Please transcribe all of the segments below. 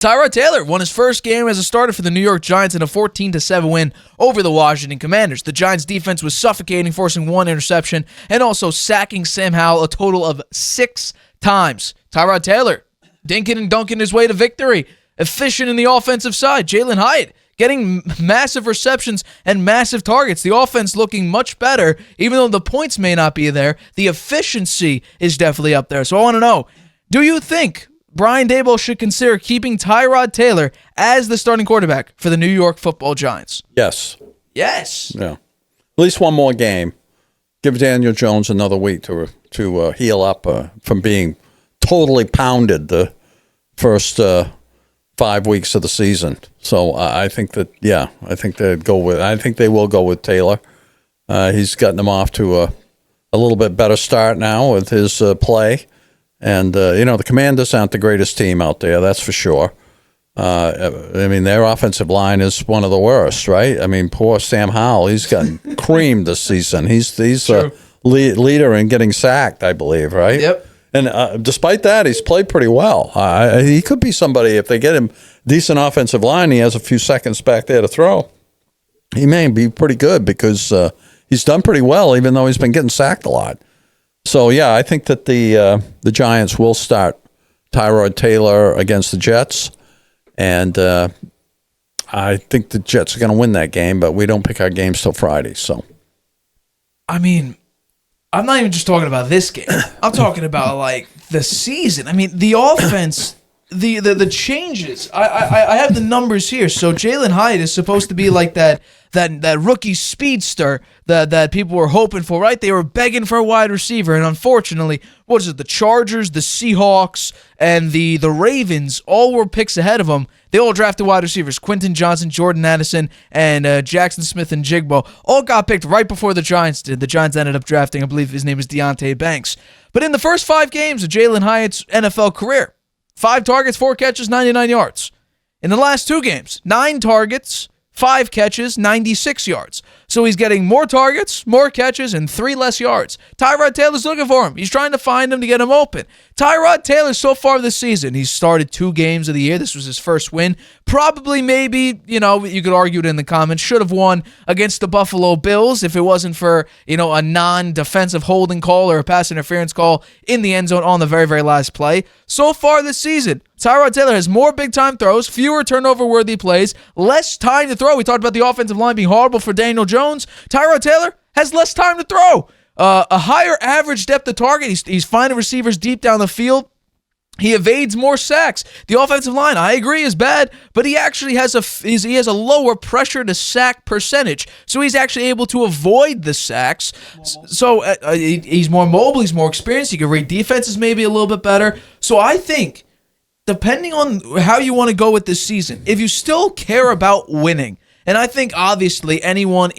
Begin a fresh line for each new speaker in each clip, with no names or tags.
Tyrod Taylor won his first game as a starter for the New York Giants in a 14-7 win over the Washington Commanders. The Giants' defense was suffocating, forcing one interception, and also sacking Sam Howell a total of 6 times. Tyrod Taylor dinking and dunking his way to victory. Efficient in the offensive side. Jalen Hyatt getting massive receptions and massive targets. The offense looking much better, even though the points may not be there. The efficiency is definitely up there. So I want to know, do you think Brian Daboll should consider keeping Tyrod Taylor as the starting quarterback for the New York Football Giants?
Yes.
Yes.
Yeah. At least one more game. Give Daniel Jones another week to heal up from being totally pounded the first 5 weeks of the season. So I think that, I think they will go with Taylor. He's gotten them off to a little bit better start now with his play. And, the Commanders aren't the greatest team out there, that's for sure. Their offensive line is one of the worst, right? I mean, poor Sam Howell, he's gotten creamed this season. He's a leader in getting sacked, I believe, right?
Yep.
And despite that, he's played pretty well. He could be somebody, if they get him decent offensive line, he has a few seconds back there to throw. He may be pretty good because he's done pretty well, even though he's been getting sacked a lot. So, I think that the Giants will start Tyrod Taylor against the Jets, and I think the Jets are going to win that game, but we don't pick our games till Friday. So,
I mean, I'm not even just talking about this game. I'm talking about, the season. I mean, the offense, the changes. I have the numbers here. So, Jalen Hyatt is supposed to be like that rookie speedster that people were hoping for, right? They were begging for a wide receiver, and unfortunately, the Chargers, the Seahawks, and the Ravens all were picks ahead of them. They all drafted wide receivers. Quentin Johnson, Jordan Addison, and Jackson Smith and Jigbo all got picked right before the Giants did. The Giants ended up drafting, I believe his name is Deontay Banks. But in the first 5 games of Jalen Hyatt's NFL career, 5 targets, 4 catches, 99 yards. In the last 2 games, 9 targets, 5 catches, 96 yards. So he's getting more targets, more catches, and 3 less yards. Tyrod Taylor's looking for him. He's trying to find him to get him open. Tyrod Taylor, so far this season, he's started 2 games of the year. This was his first win. Probably, maybe, you could argue it in the comments, should have won against the Buffalo Bills if it wasn't for, a non-defensive holding call or a pass interference call in the end zone on the very, very last play. So far this season, Tyrod Taylor has more big-time throws, fewer turnover-worthy plays, less time to throw. We talked about the offensive line being horrible for Daniel Jones. Tyrod Taylor has less time to throw. A higher average depth of target. He's finding receivers deep down the field. He evades more sacks. The offensive line, I agree, is bad, but he actually has a lower pressure to sack percentage. So he's actually able to avoid the sacks. So he's more mobile. He's more experienced. He can read defenses maybe a little bit better. So I think, depending on how you want to go with this season, if you still care about winning, and I think obviously anyone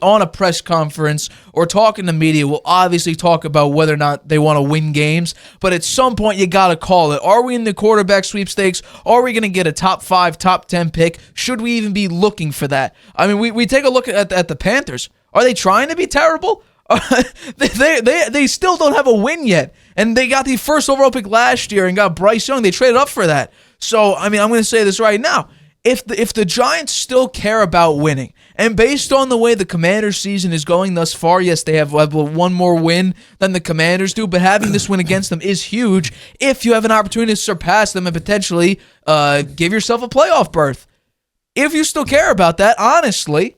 on a press conference or talking to media will obviously talk about whether or not they want to win games, but at some point you got to call it. Are we in the quarterback sweepstakes? Are we going to get a top 5, top 10 pick? Should we even be looking for that? I mean, we take a look at the Panthers. Are they trying to be terrible? They still don't have a win yet, and they got the first overall pick last year and got Bryce Young. They traded up for that. So, I mean, I'm going to say this right now. If the Giants still care about winning, and based on the way the Commanders' season is going thus far, yes, they have one more win than the Commanders do, but having this win against them is huge if you have an opportunity to surpass them and potentially give yourself a playoff berth. If you still care about that, honestly,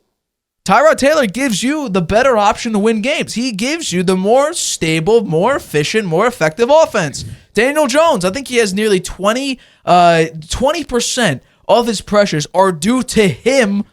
Tyrod Taylor gives you the better option to win games. He gives you the more stable, more efficient, more effective offense. Daniel Jones, I think he has nearly 20% of his pressures are due to him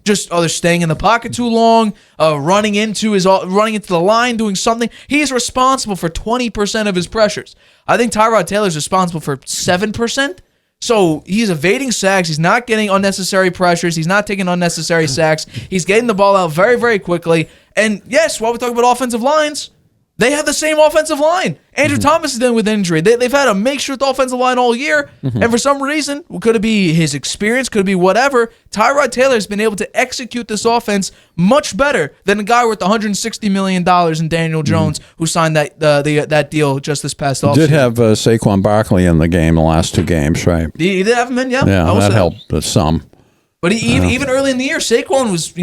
just either staying in the pocket too long, running into the line, doing something. He's responsible for 20% of his pressures. I think Tyrod Taylor's responsible for 7%. So he's evading sacks. He's not getting unnecessary pressures. He's not taking unnecessary sacks. He's getting the ball out very, very quickly. And yes, while we talk about offensive lines, They have the same offensive line. Andrew Thomas is dealing with injury. They've had a makeshift offensive line all year, and for some reason, could it be his experience, could it be whatever, Tyrod Taylor has been able to execute this offense much better than a guy worth $160 million in Daniel Jones, who signed that deal just this past offseason.
Did have Saquon Barkley in the game the last 2 games, right?
He did have him in, yeah.
Yeah, that helped some.
But even early in the year, Saquon was,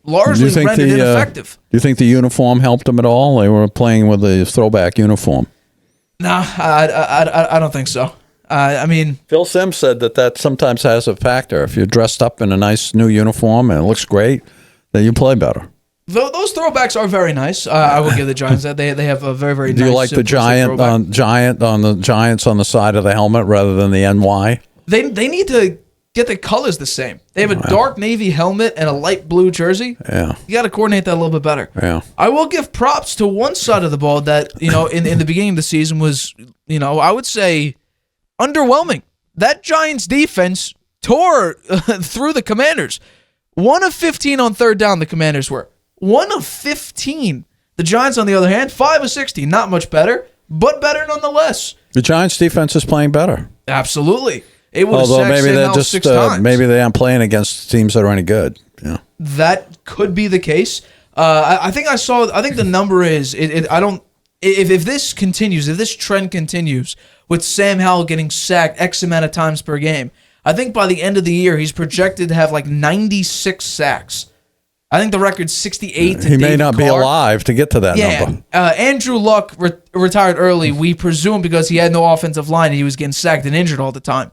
largely rendered ineffective.
Do you think the uniform helped them at all? They were playing with a throwback uniform.
Nah, I don't think so. I mean,
Phil Simms said that sometimes has a factor. If you're dressed up in a nice new uniform and it looks great, then you play better.
Those throwbacks are very nice. I will give the Giants that. They have a very, very nice.
Do you like the giant on the Giants on the side of the helmet rather than the NY?
They need to get the colors the same. They have a dark navy helmet and a light blue jersey.
Yeah.
You got to coordinate that a little bit better.
Yeah.
I will give props to one side of the ball that, in the beginning of the season was, I would say underwhelming. That Giants defense tore through the Commanders. 1 of 15 on third down the Commanders were. 1 of 15. The Giants, on the other hand, 5 of 16. Not much better, but better nonetheless.
The Giants defense is playing better.
Absolutely. It would
Although
have
maybe they're just
6 times.
maybe they aren't playing against teams that are any good. Yeah,
that could be the case. I think the number is if this continues, if this trend continues with Sam Howell getting sacked X amount of times per game, I think by the end of the year he's projected to have like 96 sacks. I think the record's 68.
He may not be alive to get to that number.
Andrew Luck retired early. We presume because he had no offensive line and he was getting sacked and injured all the time.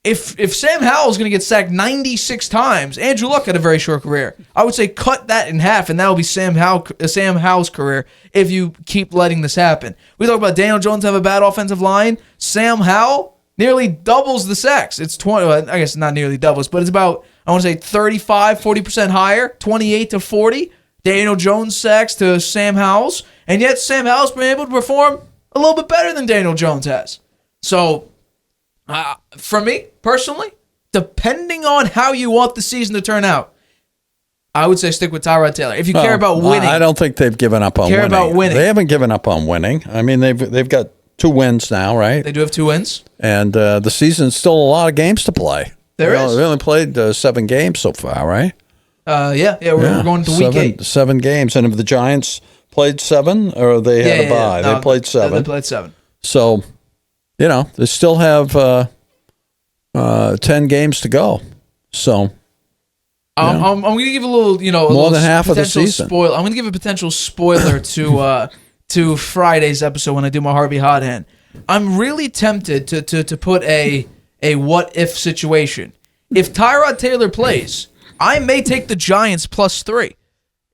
If Sam Howell's going to get sacked 96 times, Andrew Luck had a very short career. I would say cut that in half, and that will be Sam Howell's career if you keep letting this happen. We talk about Daniel Jones have a bad offensive line. Sam Howell nearly doubles the sacks. It's 20. I guess not nearly doubles, but it's about, I want to say 35, 40% higher, 28 to 40. Daniel Jones sacks to Sam Howell's, and yet Sam Howell's been able to perform a little bit better than Daniel Jones has. So, for me, personally, depending on how you want the season to turn out, I would say stick with Tyrod Taylor. If you care about winning.
I don't think they've given up on winning. They haven't given up on winning. I mean, they've got 2 wins now, right?
They do have 2 wins.
And the season's still a lot of games to play.
There is.
They only played 7 games so far, right?
We're going to week 8.
7 games. And have the Giants played 7 or they had a bye? They played 7.
They played 7.
So, they still have 10 games to go. So,
I'm going to give a little,
more than half of the season.
I'm going to give a potential spoiler to Friday's episode when I do my Harvey Hot Hand. I'm really tempted to put a what if situation. If Tyrod Taylor plays, I may take the Giants +3.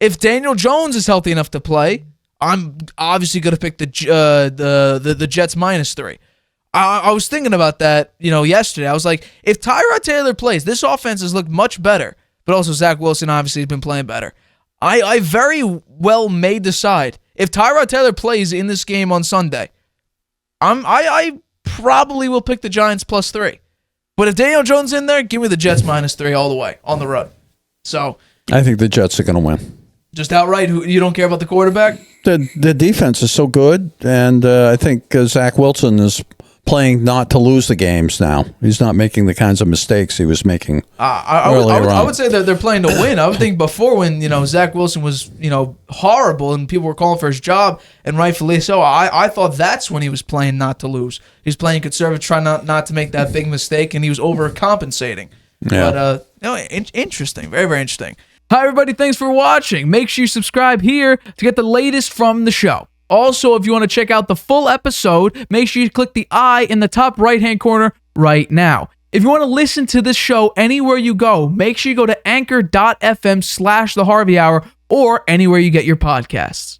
If Daniel Jones is healthy enough to play, I'm obviously going to pick the Jets -3. I was thinking about that, yesterday. I was like, if Tyrod Taylor plays, this offense has looked much better, but also Zach Wilson obviously has been playing better. I very well may decide if Tyrod Taylor plays in this game on Sunday, I probably will pick the Giants +3. But if Daniel Jones in there, give me the Jets -3 all the way on the road. So
I think the Jets are going to win.
Just outright, you don't care about the quarterback?
The defense is so good, and I think Zach Wilson is playing not to lose the games now. He's not making the kinds of mistakes he was making earlier on.
I would say that they're playing to win. I would think before when, Zach Wilson was, horrible and people were calling for his job, and rightfully so, I thought that's when he was playing not to lose. He was playing conservative, trying not to make that big mistake, and he was overcompensating.
Yeah.
But, interesting. Very, very interesting. Hi, everybody. Thanks for watching. Make sure you subscribe here to get the latest from the show. Also, if you want to check out the full episode, make sure you click the I in the top right-hand corner right now. If you want to listen to this show anywhere you go, make sure you go to anchor.fm/The Harvey Hour or anywhere you get your podcasts.